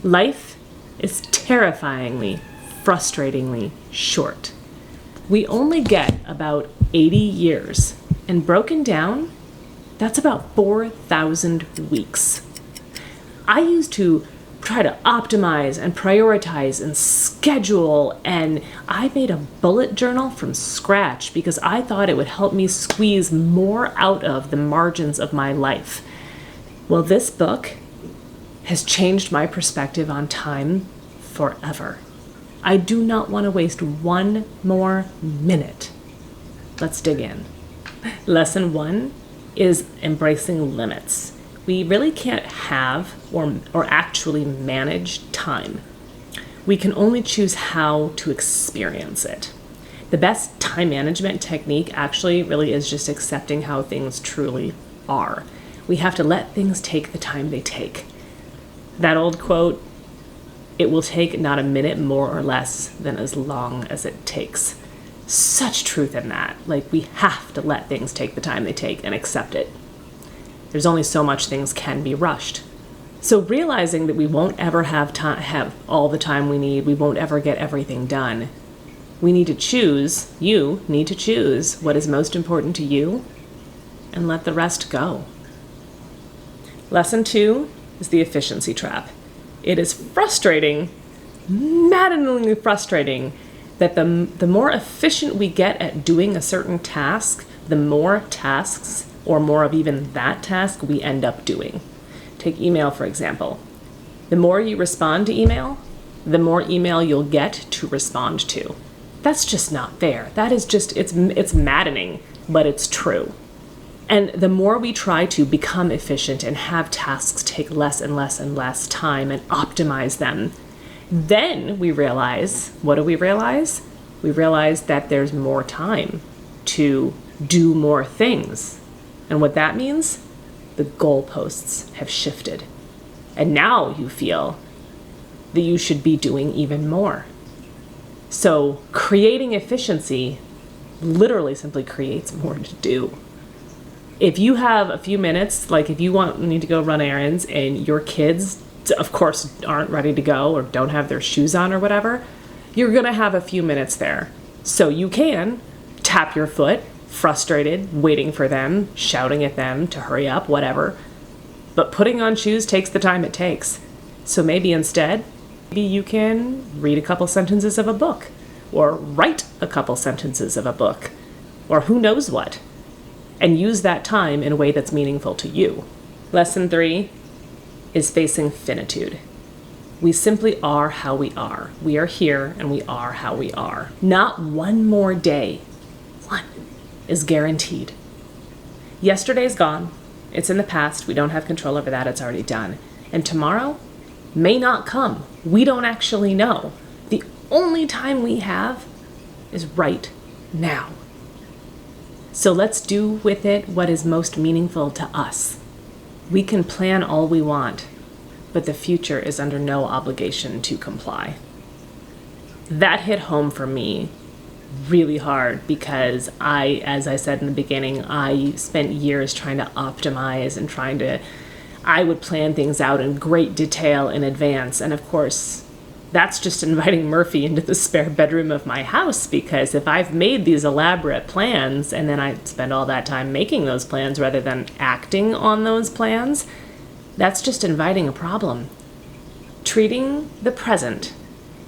Life is terrifyingly, frustratingly short. We only get about 80 years, and broken down, that's about 4,000 weeks. I used to try to optimize and prioritize and schedule, and I made a bullet journal from scratch because I thought it would help me squeeze more out of the margins of my life. Well, this book has changed my perspective on time forever. I do not want to waste one more minute. Let's dig in. Lesson 1 is embracing limits. We really can't have or actually manage time. We can only choose how to experience it. The best time management technique actually really is just accepting how things truly are. We have to let things take the time they take. That old quote, "It will take not a minute more or less than as long as it takes." Such truth in that. Like, we have to let things take the time they take and accept it. There's only so much things can be rushed. So realizing that we won't ever have all the time we need, we won't ever get everything done, we need to choose, you need to choose what is most important to you and let the rest go. Lesson 2 is the efficiency trap. It is frustrating, maddeningly frustrating, that the more efficient we get at doing a certain task, the more tasks or more of even that task we end up doing. Take email, for example. The more you respond to email, the more email you'll get to respond to. That's just not fair. That is just, it's maddening, but it's true. And the more we try to become efficient and have tasks take less and less and less time and optimize them, then we realize, what do we realize? We realize that there's more time to do more things. And what that means? The goalposts have shifted. And now you feel that you should be doing even more. So creating efficiency literally simply creates more to do. If you have a few minutes, like if you need to go run errands and your kids, of course, aren't ready to go or don't have their shoes on or whatever, you're going to have a few minutes there. So you can tap your foot, frustrated, waiting for them, shouting at them to hurry up, whatever. But putting on shoes takes the time it takes. So maybe instead, you can read a couple sentences of a book, or write a couple sentences of a book, or who knows what, and use that time in a way that's meaningful to you. Lesson 3 is facing finitude. We simply are how we are. We are here and we are how we are. Not one more day, one, is guaranteed. Yesterday's gone. It's in the past. We don't have control over that. It's already done. And tomorrow may not come. We don't actually know. The only time we have is right now. So let's do with it what is most meaningful to us. We can plan all we want, but the future is under no obligation to comply. That hit home for me really hard because as I said in the beginning, I spent years trying to optimize and I would plan things out in great detail in advance. And of course, that's just inviting Murphy into the spare bedroom of my house, because if I've made these elaborate plans and then I spend all that time making those plans rather than acting on those plans, that's just inviting a problem. Treating the present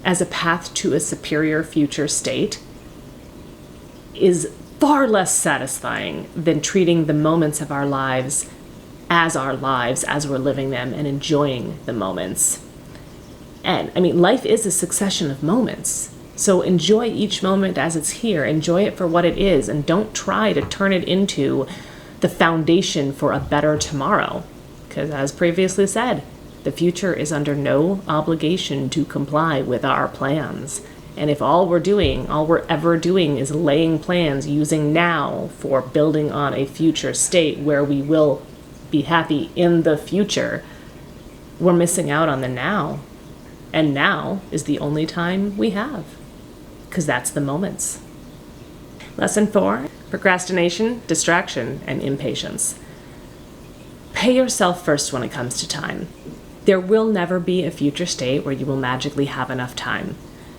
as a path to a superior future state is far less satisfying than treating the moments of our lives as we're living them and enjoying the moments. And I mean, life is a succession of moments. So enjoy each moment as it's here. Enjoy it for what it is, and don't try to turn it into the foundation for a better tomorrow. Because as previously said, the future is under no obligation to comply with our plans. And if all we're ever doing is laying plans using now for building on a future state where we will be happy in the future, we're missing out on the now. And now is the only time we have, because that's the moments. Lesson 4, procrastination, distraction, and impatience. Pay yourself first when it comes to time. There will never be a future state where you will magically have enough time.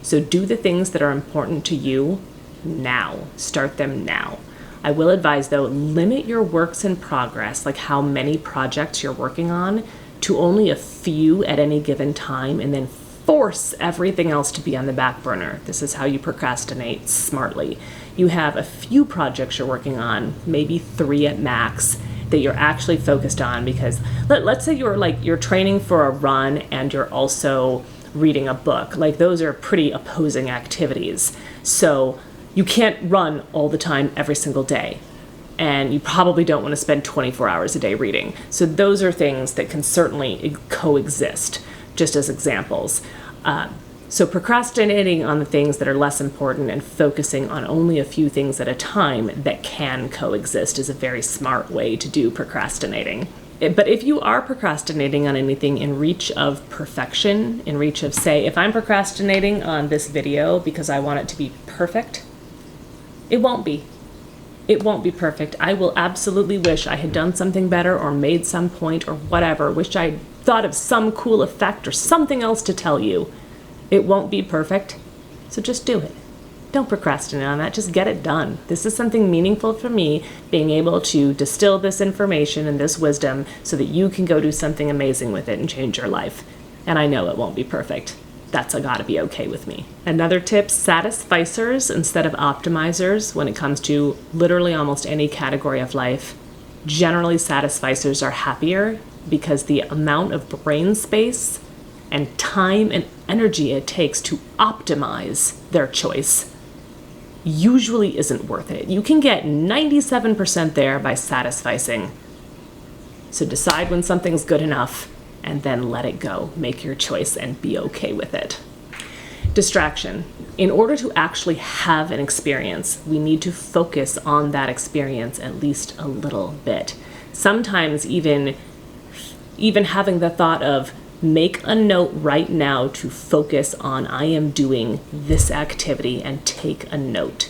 So do the things that are important to you now. Start them now. I will advise, though, limit your works in progress, like how many projects you're working on, to only a few at any given time, and then force everything else to be on the back burner. This is how you procrastinate smartly. You have a few projects you're working on, maybe 3 at max, that you're actually focused on, because let's say you're training for a run and you're also reading a book. Like, those are pretty opposing activities. So you can't run all the time every single day. And you probably don't want to spend 24 hours a day reading. So those are things that can certainly coexist, just as examples. So procrastinating on the things that are less important and focusing on only a few things at a time that can coexist is a very smart way to do procrastinating. But if you are procrastinating on anything in reach of perfection, in reach of, say, if I'm procrastinating on this video because I want it to be perfect, it won't be. It won't be perfect. I will absolutely wish I had done something better or made some point or whatever, wish I thought of some cool effect or something else to tell you. It won't be perfect, so just do it. Don't procrastinate on that, just get it done. This is something meaningful for me, being able to distill this information and this wisdom so that you can go do something amazing with it and change your life. And I know it won't be perfect. That's gotta be okay with me. Another tip, satisficers instead of optimizers when it comes to literally almost any category of life. Generally, satisficers are happier because the amount of brain space and time and energy it takes to optimize their choice usually isn't worth it. You can get 97% there by satisficing. So decide when something's good enough and then let it go. Make your choice and be okay with it. Distraction. In order to actually have an experience, we need to focus on that experience at least a little bit. Sometimes even having the thought of, make a note right now to focus on, I am doing this activity, and take a note,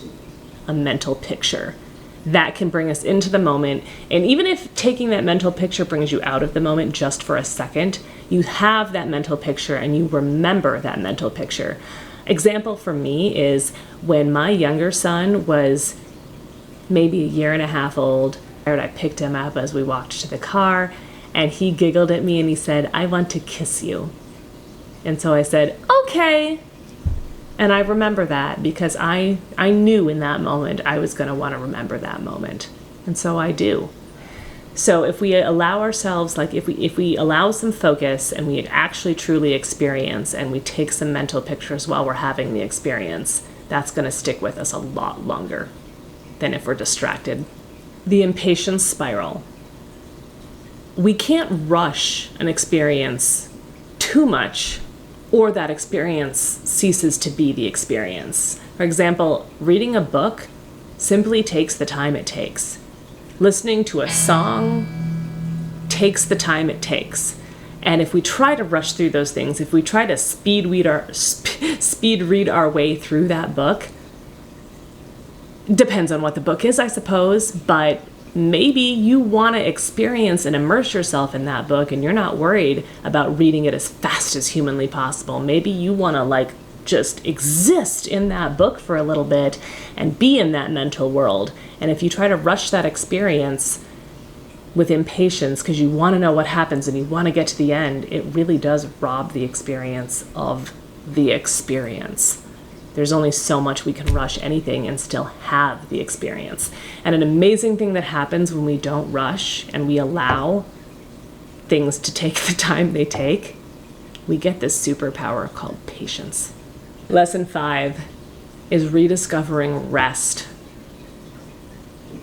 a mental picture. That can bring us into the moment. And even if taking that mental picture brings you out of the moment just for a second, you have that mental picture and you remember that mental picture. Example for me is when my younger son was maybe a year and a half old, I picked him up as we walked to the car, and he giggled at me and he said, "I want to kiss you." And so I said, "Okay." And I remember that because I knew in that moment I was going to want to remember that moment. And so I do. So if we allow ourselves, like if we allow some focus and we actually truly experience and we take some mental pictures while we're having the experience, that's going to stick with us a lot longer than if we're distracted. The impatience spiral. We can't rush an experience too much, or that experience ceases to be the experience. For example, reading a book simply takes the time it takes. Listening to a song takes the time it takes. And if we try to rush through those things, if we try to speed read our way through that book, depends on what the book is, I suppose, but maybe you want to experience and immerse yourself in that book and you're not worried about reading it as fast as humanly possible. Maybe you want to just exist in that book for a little bit and be in that mental world. And if you try to rush that experience with impatience because you want to know what happens and you want to get to the end, it really does rob the experience of the experience. There's only so much we can rush anything and still have the experience. And an amazing thing that happens when we don't rush and we allow things to take the time they take, we get this superpower called patience. Lesson 5 is rediscovering rest.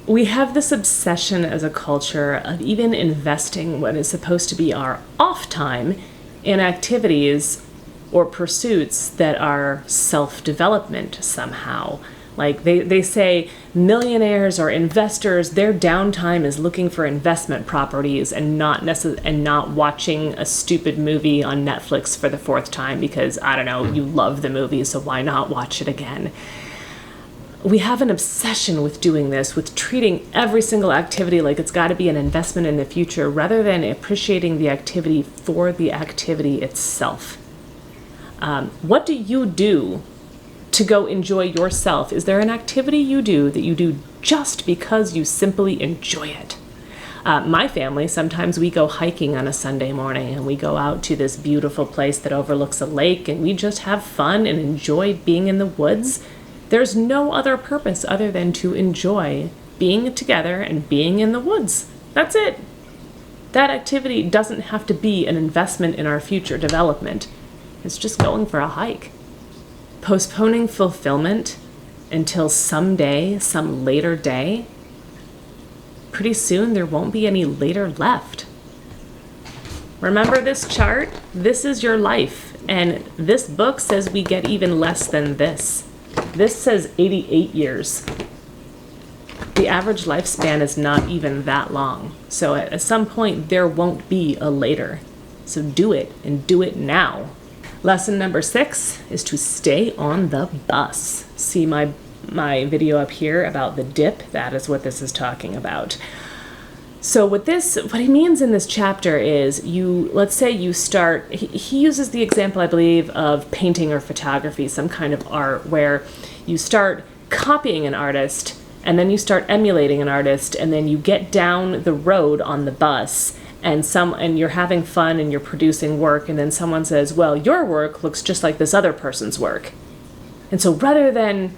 We have this obsession as a culture of even investing what is supposed to be our off time in activities or pursuits that are self-development somehow. Like they say millionaires or investors, their downtime is looking for investment properties and not watching a stupid movie on Netflix for the 4th time because, I don't know, you love the movie, so why not watch it again? we have an obsession with doing this, with treating every single activity like it's got to be an investment in the future, rather than appreciating the activity for the activity itself. What do you do to go enjoy yourself? Is there an activity you do that you do just because you simply enjoy it? My family, sometimes we go hiking on a Sunday morning, and we go out to this beautiful place that overlooks a lake, and we just have fun and enjoy being in the woods. There's no other purpose other than to enjoy being together and being in the woods. That's it. That activity doesn't have to be an investment in our future development. It's just going for a hike. Postponing fulfillment until someday, some later day, pretty soon there won't be any later left. Remember this chart? This is your life, and this book says we get even less than this. This says 88 years. The average lifespan is not even that long. So at some point there won't be a later. So do it, and do it now. Lesson number 6 is to stay on the bus. See my video up here about the dip? That is what this is talking about. So what he means in this chapter is, let's say you start, he uses the example, I believe, of painting or photography, some kind of art, where you start copying an artist, and then you start emulating an artist, and then you get down the road on the bus, and you're having fun and you're producing work, and then someone says, well, your work looks just like this other person's work. And so rather than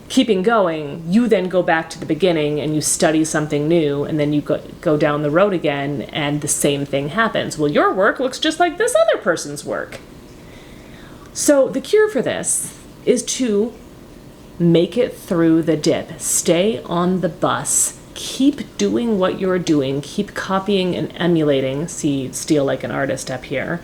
keeping going, you then go back to the beginning and you study something new, and then you go down the road again, and the same thing happens. Well, your work looks just like this other person's work. So the cure for this is to make it through the dip. Stay on the bus. Keep doing what you're doing. Keep copying and emulating. See, steal like an artist up here.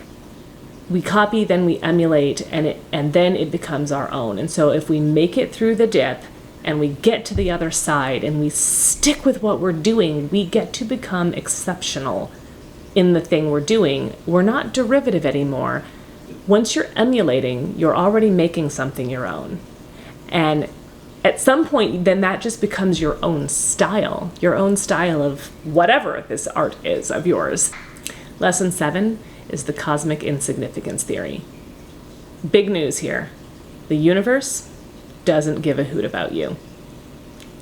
We copy, then we emulate, and then it becomes our own. And so if we make it through the dip and we get to the other side and we stick with what we're doing, we get to become exceptional in the thing we're doing. We're not derivative anymore. Once you're emulating, you're already making something your own. And at some point, then that just becomes your own style of whatever this art is of yours. Lesson 7 is the cosmic insignificance theory. Big news here. The universe doesn't give a hoot about you.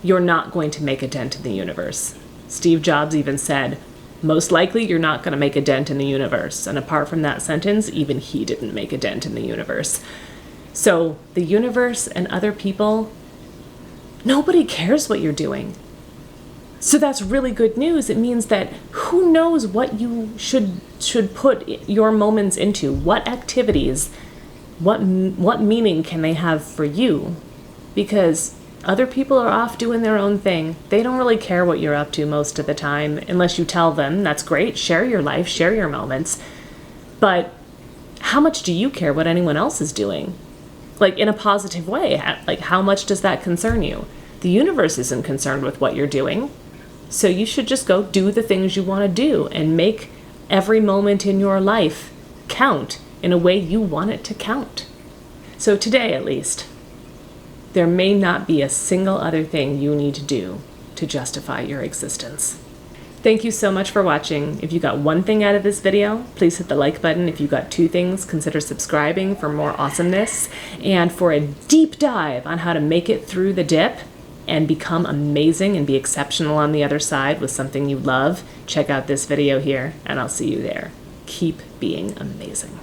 You're not going to make a dent in the universe. Steve Jobs even said, most likely you're not going to make a dent in the universe. And apart from that sentence, even he didn't make a dent in the universe. So the universe and other people, nobody cares what you're doing. So that's really good news. It means that who knows what you should put your moments into, what activities, what meaning can they have for you? Because other people are off doing their own thing. They don't really care what you're up to most of the time, unless you tell them. That's great. Share your life, share your moments. But how much do you care what anyone else is doing? Like, in a positive way, like, how much does that concern you? The universe isn't concerned with what you're doing. So you should just go do the things you want to do and make every moment in your life count in a way you want it to count. So today, at least, there may not be a single other thing you need to do to justify your existence. Thank you so much for watching. If you got one thing out of this video, please hit the like button. If you got 2 things, consider subscribing for more awesomeness. And for a deep dive on how to make it through the dip and become amazing and be exceptional on the other side with something you love, check out this video here, and I'll see you there. Keep being amazing.